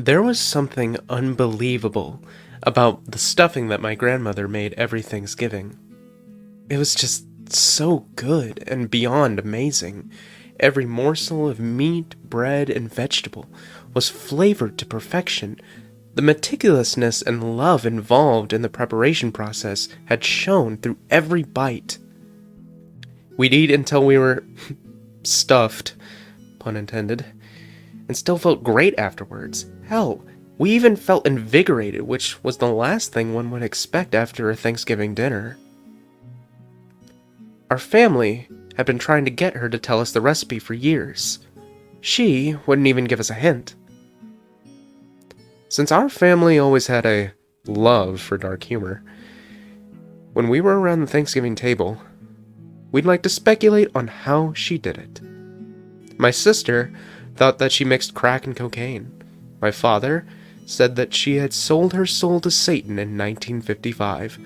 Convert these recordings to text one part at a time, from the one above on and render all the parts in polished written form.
There was something unbelievable about the stuffing that my grandmother made every Thanksgiving. It was just so good and beyond amazing. Every morsel of meat, bread, and vegetable was flavored to perfection. The meticulousness and love involved in the preparation process had shown through every bite. We'd eat until we were stuffed, pun intended, and still felt great afterwards. Hell, we even felt invigorated, which was the last thing one would expect after a Thanksgiving dinner. Our family had been trying to get her to tell us the recipe for years. She wouldn't even give us a hint. Since our family always had a love for dark humor, when we were around the Thanksgiving table, we'd like to speculate on how she did it. My sister thought that she mixed crack and cocaine. My father said that she had sold her soul to Satan in 1955.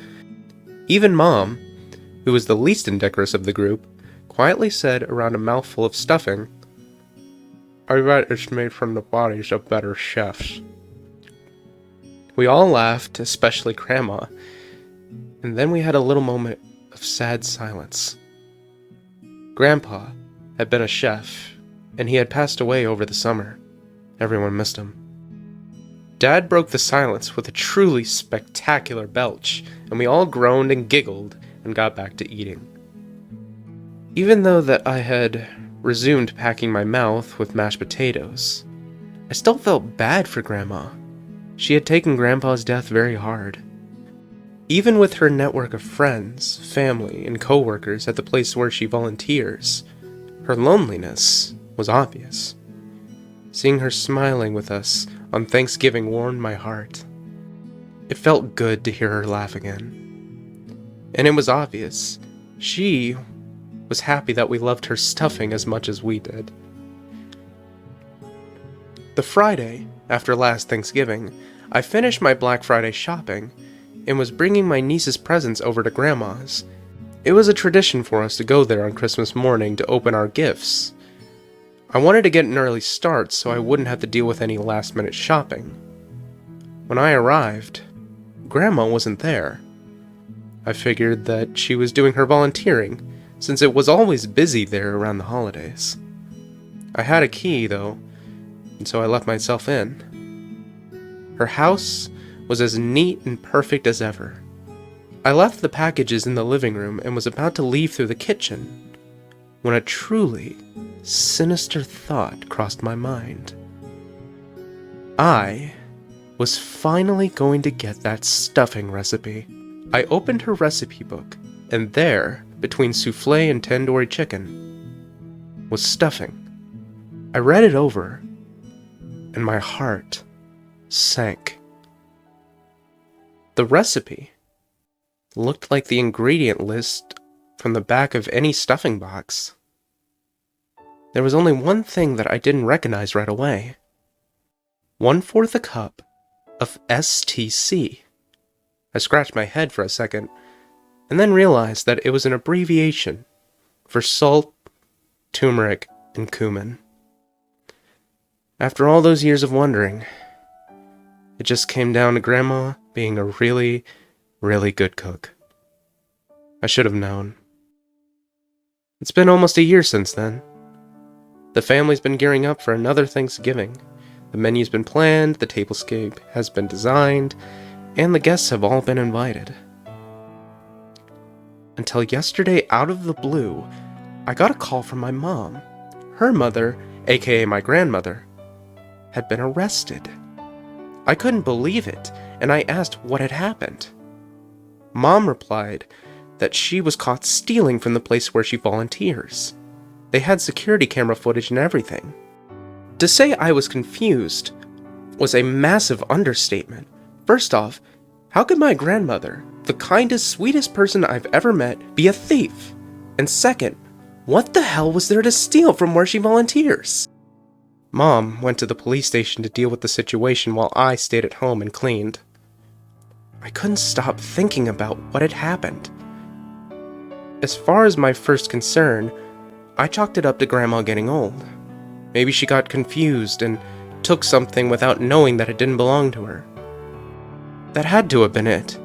Even Mom, who was the least indecorous of the group, quietly said around a mouthful of stuffing, "I bet it's made from the bodies of better chefs." We all laughed, especially Grandma, and then we had a little moment of sad silence. Grandpa had been a chef, and he had passed away over the summer. Everyone missed him. Dad broke the silence with a truly spectacular belch, and we all groaned and giggled and got back to eating. Even though that I had resumed packing my mouth with mashed potatoes, I still felt bad for Grandma. She had taken Grandpa's death very hard. Even with her network of friends, family, and co-workers at the place where she volunteers, her loneliness was obvious. Seeing her smiling with us on Thanksgiving warmed my heart. It felt good to hear her laugh again. And it was obvious. She was happy that we loved her stuffing as much as we did. The Friday after last Thanksgiving, I finished my Black Friday shopping and was bringing my niece's presents over to Grandma's. It was a tradition for us to go there on Christmas morning to open our gifts. I wanted to get an early start so I wouldn't have to deal with any last-minute shopping. When I arrived, Grandma wasn't there. I figured that she was doing her volunteering, since it was always busy there around the holidays. I had a key, though, and so I let myself in. Her house was as neat and perfect as ever. I left the packages in the living room and was about to leave through the kitchen, when a truly sinister thought crossed my mind. I was finally going to get that stuffing recipe. I opened her recipe book, and there, between souffle and tandoori chicken, was stuffing. I read it over, and my heart sank. The recipe looked like the ingredient list from the back of any stuffing box. There was only one thing that I didn't recognize right away. 1/4 a cup of STC. I scratched my head for a second, and then realized that it was an abbreviation for salt, turmeric, and cumin. After all those years of wondering, it just came down to Grandma being a really, really good cook. I should have known. It's been almost a year since then. The family's been gearing up for another Thanksgiving. The menu's been planned, the tablescape has been designed, and the guests have all been invited. Until yesterday, out of the blue, I got a call from my mom. Her mother, aka my grandmother, had been arrested. I couldn't believe it, and I asked what had happened. Mom replied that she was caught stealing from the place where she volunteers. They had security camera footage and everything. To say I was confused was a massive understatement. First off, how could my grandmother, the kindest, sweetest person I've ever met, be a thief? And second, what the hell was there to steal from where she volunteers? Mom went to the police station to deal with the situation while I stayed at home and cleaned. I couldn't stop thinking about what had happened. As far as my first concern, I chalked it up to Grandma getting old. Maybe she got confused and took something without knowing that it didn't belong to her. That had to have been it.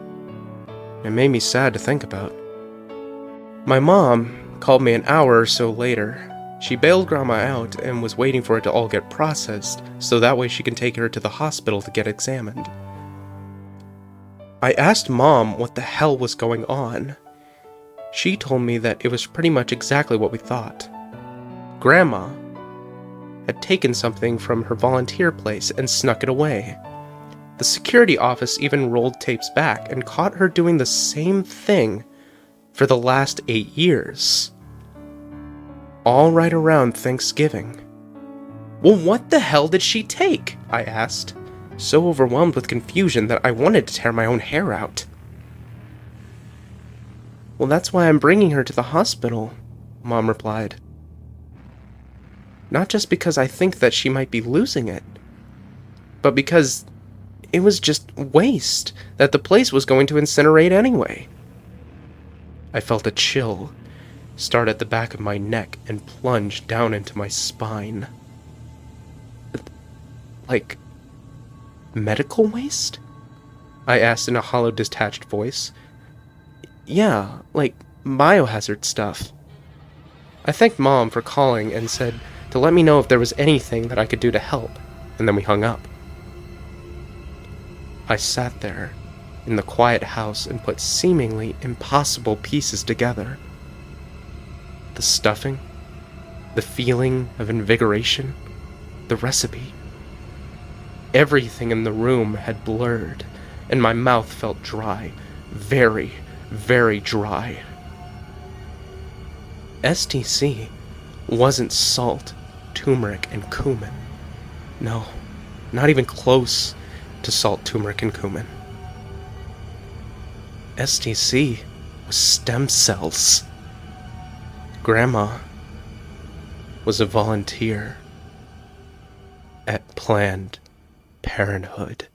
It made me sad to think about. My mom called me an hour or so later. She bailed Grandma out and was waiting for it to all get processed, so that way she can take her to the hospital to get examined. I asked Mom what the hell was going on. She told me that it was pretty much exactly what we thought. Grandma had taken something from her volunteer place and snuck it away. The security office even rolled tapes back and caught her doing the same thing for the last 8 years. All right around Thanksgiving. Well, what the hell did she take? I asked, so overwhelmed with confusion that I wanted to tear my own hair out. Well, that's why I'm bringing her to the hospital, Mom replied. Not just because I think that she might be losing it, but because it was just waste that the place was going to incinerate anyway. I felt a chill start at the back of my neck and plunge down into my spine. Like, medical waste? I asked in a hollow, detached voice. Yeah, like biohazard stuff. I thanked Mom for calling and said to let me know if there was anything that I could do to help, and then we hung up. I sat there in the quiet house and put seemingly impossible pieces together. The stuffing, the feeling of invigoration, the recipe. Everything in the room had blurred, and my mouth felt dry, very, very dry. STC wasn't salt, turmeric, and cumin. No, not even close to salt, turmeric, and cumin. STC was stem cells. Grandma was a volunteer at Planned Parenthood.